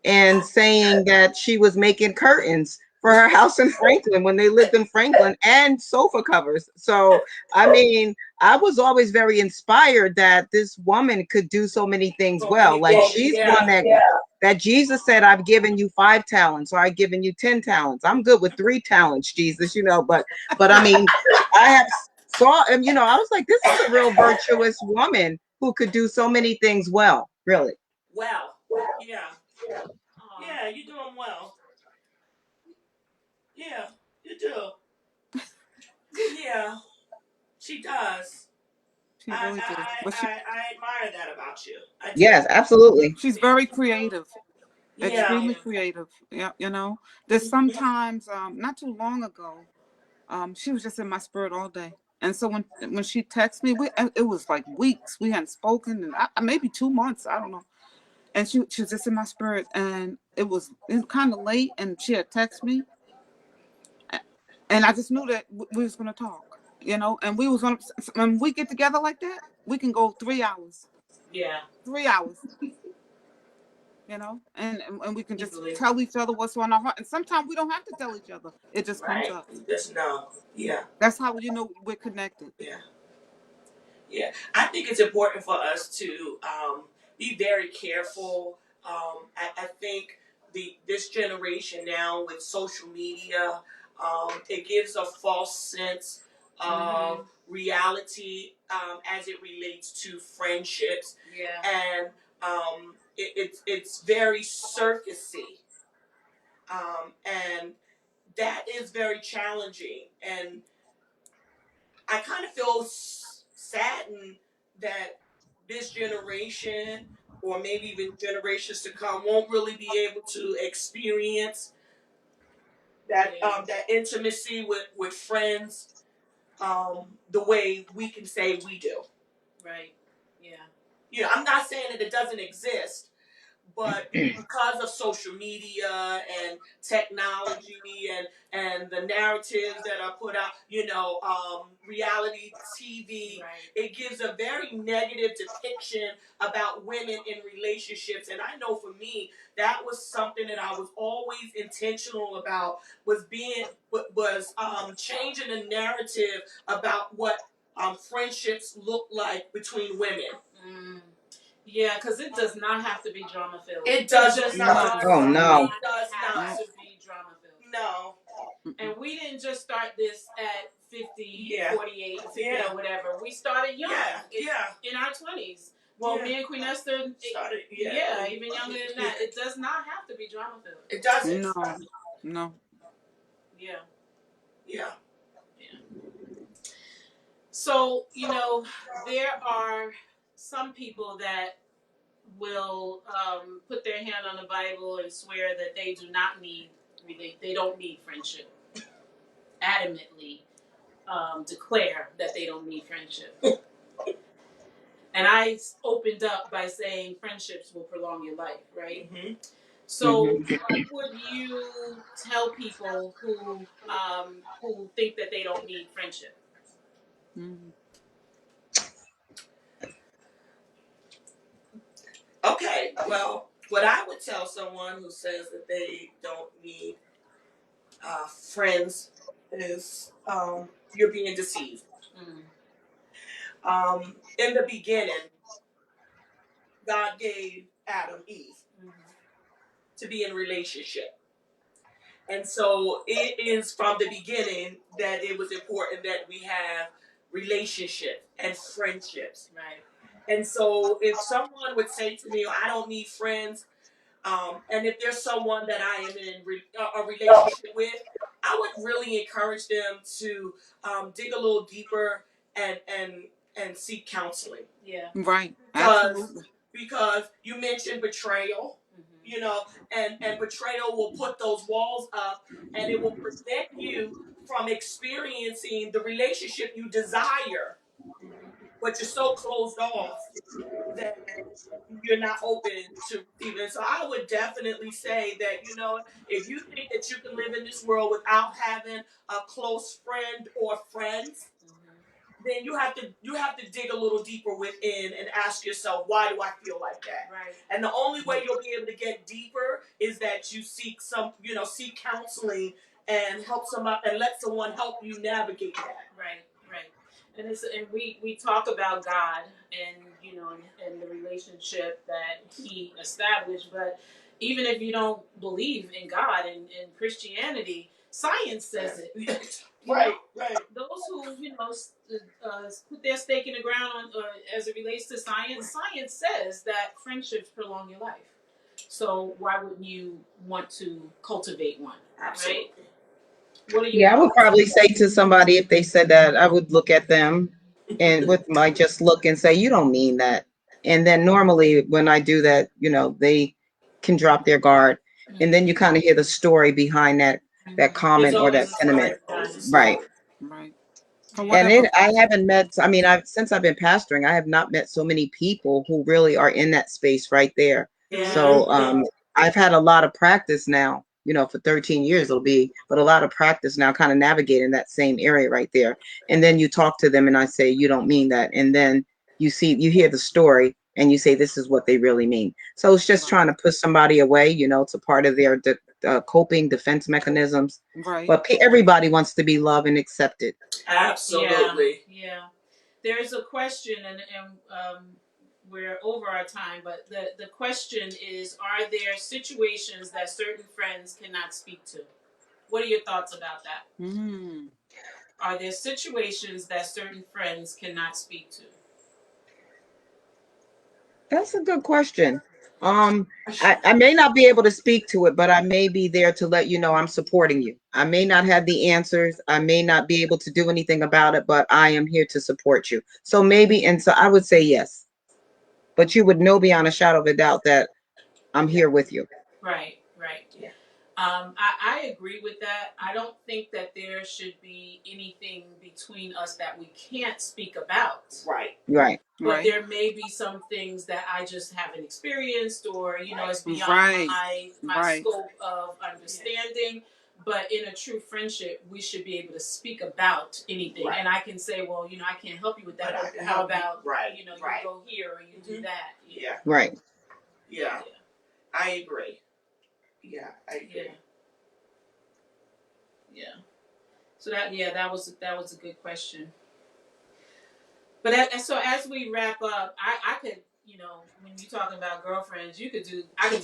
and saying that she was making curtains for her house in Franklin when they lived in Franklin, and sofa covers. So I mean, I was always very inspired that this woman could do so many things So well. many Like things. she's one Yeah. that Jesus said, I've given you 5 talents, or I've given you 10 talents. I'm good with 3 talents, Jesus, but I mean, I have saw and I was like, this is a real virtuous woman who could do so many things well, really. Well. Yeah. oh, Yeah, you do them well. Yeah, you do. Yeah, she does. She really do. But I admire that about you. I do. Yes, absolutely. she's very creative. Yeah. Extremely creative. Yeah, there's Mm-hmm. sometimes not too long ago, she was just in my spirit all day. And so when she texted me, it was like weeks we hadn't spoken, and maybe 2 months, I don't know. And she was just in my spirit, and it was kind of late, and she had texted me, and I just knew that we was gonna talk, and we was gonna when we get together like that, we can go 3 hours, yeah, 3 hours, and we can just easily. tell each other what's on our heart. And sometimes we don't have to tell each other; it just comes Right. up. Just know. Yeah. That's how we're connected. Yeah. Yeah, I think it's important for us to be very careful. I think this generation now with social media, it gives a false sense Mm-hmm. of reality as it relates to friendships, Yeah. and it's very circusy, and that is very challenging, and I kind of feel saddened that this generation, or maybe even generations to come, won't really be able to experience that that intimacy with friends the way we can say we do. Right. Yeah. You know, I'm not saying that it doesn't exist, but because of social media and technology and the narratives that are put out, you know, reality TV, Right. it gives a very negative depiction about women in relationships. And I know for me, that was something that I was always intentional about, was changing the narrative about what friendships look like between women. Mm. Yeah, because it does not have to be drama filled. It does just not. Oh, no. It does have not. to be drama filled. No. And we didn't just start this at 50, Yeah. 48, 50, Yeah. whatever. We started young. Yeah. In our 20s. Well, Yeah. me and Queenester started. Yeah, even younger than that. It does not have to be drama filled. It doesn't. No. Yeah. Yeah. So, you know, there are some people that will put their hand on the Bible and swear that they do not need, they don't need friendship. Adamantly declare that they don't need friendship. And I opened up by saying friendships will prolong your life, right? Mm-hmm. So, what would you tell people who think that they don't need friendship? Mm-hmm. Okay, well, what I would tell someone who says that they don't need friends is you're being deceived. In the beginning, God gave Adam Eve to be in relationship. And so it is from the beginning that it was important that we have relationships and friendships. Right. And so if someone would say to me, I don't need friends, and if there's someone that I am in a relationship with, I would really encourage them to dig a little deeper and seek counseling. Yeah. Right. Absolutely. Because you mentioned betrayal, you know, and betrayal will put those walls up, and it will prevent you from experiencing the relationship you desire, but you're so closed off that you're not open to receiving. So I would definitely say that, you know, if you think that you can live in this world without having a close friend or friends, then you have to dig a little deeper within and ask yourself, why do I feel like that? Right. And the only way you'll be able to get deeper is that you seek counseling and let someone help you navigate that. Right. And we talk about God and and the relationship that He established, but even if you don't believe in God and in Christianity, science says it. Right. Those who put their stake in the ground as it relates to science, science says that friendships prolong your life. So why wouldn't you want to cultivate one? Absolutely. Right? What are Yeah, I would probably say to somebody, if they said that, I would look at them and with my just look and say, you don't mean that. And then normally when I do that, they can drop their guard. And then you kind of hear the story behind that comment or that sentiment. Right. Right. And I haven't met, I mean, since I've been pastoring, I have not met so many people who really are in that space right there. Yeah. So I've had a lot of practice now, for 13 years it'll be, but a lot of practice now kind of navigating that same area right there. And then you talk to them and I say, you don't mean that. And then you hear the story and you say, this is what they really mean. So it's just trying to push somebody away, it's a part of their coping defense mechanisms. Right. But everybody wants to be loved and accepted. Absolutely. Yeah. There's a question, and we're over our time, but the question is, are there situations that certain friends cannot speak to? What are your thoughts about that? Mm. Are there situations that certain friends cannot speak to? That's a good question. Um, I may not be able to speak to it, but I may be there to let you know I'm supporting you. I may not have the answers. I may not be able to do anything about it, but I am here to support you. So maybe, and so I would say yes, but you would know beyond a shadow of a doubt that I'm Yeah. here with you. Right, right. Yeah. I agree with that. I don't think that there should be anything between us that we can't speak about. Right. Right. But Right. there may be some things that I just haven't experienced, or it's beyond Right. my Right. scope of understanding. But in a true friendship, we should be able to speak about anything, Right. and I can say, well, I can't help you with that. But I But can how help you. about Right, you right. go here or you do that? Yeah. Right. Yeah. I agree. Yeah, I agree. Yeah. So that was a good question. But so as we wrap up, I could, when you're talking about girlfriends, I could do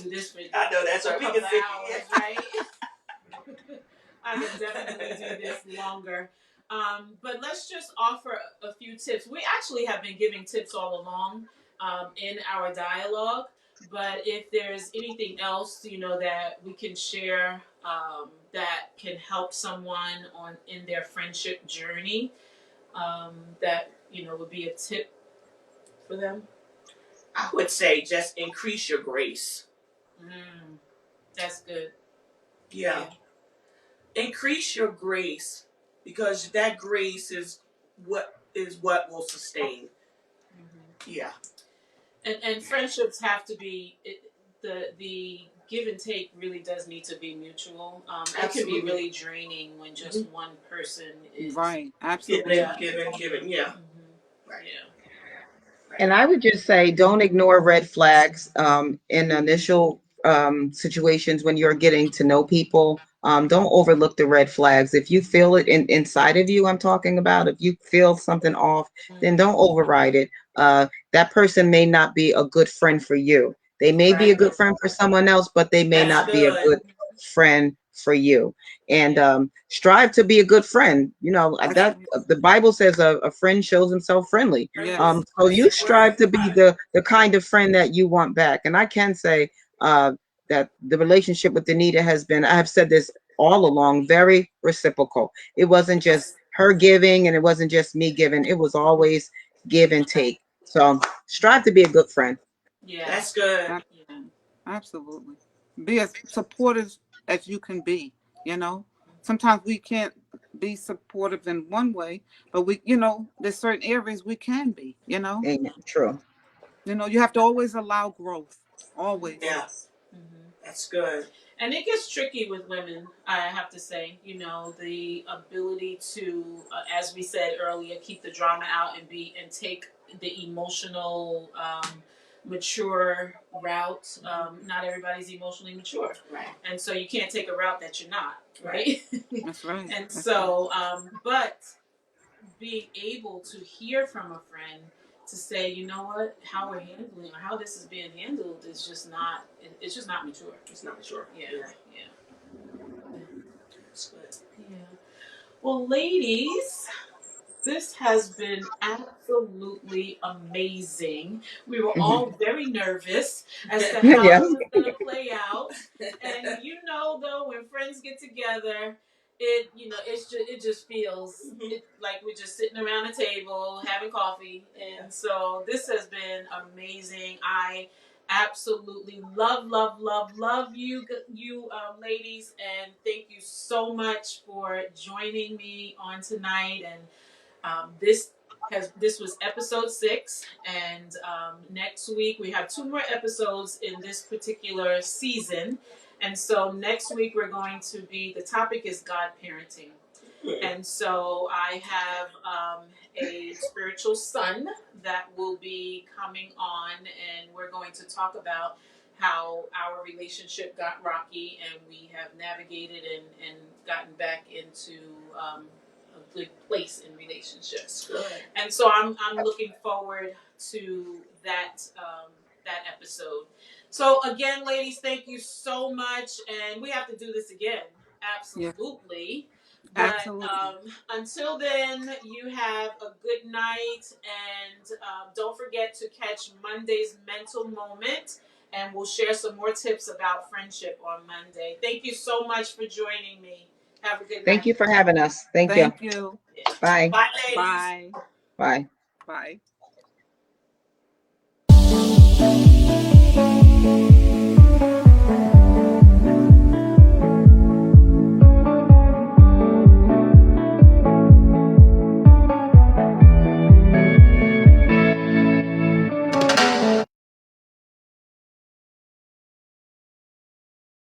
this for I know that's a right. We couple can of sit. hours, right? I can definitely do this longer. But let's just offer a few tips. We actually have been giving tips all along in our dialogue. But if there's anything else, that we can share that can help someone in their friendship journey, that would be a tip for them. I would say just increase your grace. That's good. Yeah. Increase your grace, because that grace is what will sustain. Yeah. And friendships have to be the give and take really does need to be mutual. It can be really draining when just one person is Right. Absolutely. Giving. Yeah. Right. Yeah. And I would just say, don't ignore red flags in initial situations when you're getting to know people. Don't overlook the red flags. If you feel it inside of you, I'm talking about, if you feel something off, then don't override it. That person may not be a good friend for you. They may be a good friend for someone else, but they may not be a good friend for you. And strive to be a good friend. That the Bible says a friend shows himself friendly. Yes. So you strive to be the kind of friend that you want back. And I can say that the relationship with Anita has been, I have said this all along, very reciprocal. It wasn't just her giving and it wasn't just me giving. It was always give and take. So strive to be a good friend. Yeah. That's good. Absolutely. Be as supportive as you can be, Sometimes we can't be supportive in one way, but there's certain areas we can be, Amen. True. You have to always allow growth. Always. Yeah. That's good. And it gets tricky with women, I have to say. The ability to, as we said earlier, keep the drama out and take the emotional, mature route. Not everybody's emotionally mature, Right. and so you can't take a route that you're not, right? That's right. And so, but being able to hear from a friend to say, you know what, how we're handling or how this is being handled is just not. It's just not mature. It's not mature. Yeah. That's good. Yeah. Well, ladies, this has been absolutely amazing. We were all very nervous as to how Yeah. it was going to play out. And though, when friends get together, it just feels like we're just sitting around a table having coffee. And so this has been amazing. I absolutely love you ladies, and thank you so much for joining me on tonight. And this was episode 6, and next week we have 2 more episodes in this particular season. And so next week the topic is God parenting. And so I have a spiritual son that will be coming on, and we're going to talk about how our relationship got rocky, and we have navigated and gotten back into a good place in relationships. Good. And so I'm looking forward to that episode. So again, ladies, thank you so much, and we have to do this again. Absolutely. But Absolutely. until then, you have a good night, and don't forget to catch Monday's mental moment. and we'll share some more tips about friendship on Monday. Thank you so much for joining me. Have a good night. Thank you for having us. Thank you. Thank you. Yeah. Bye. Bye, ladies. Bye. Bye. Bye.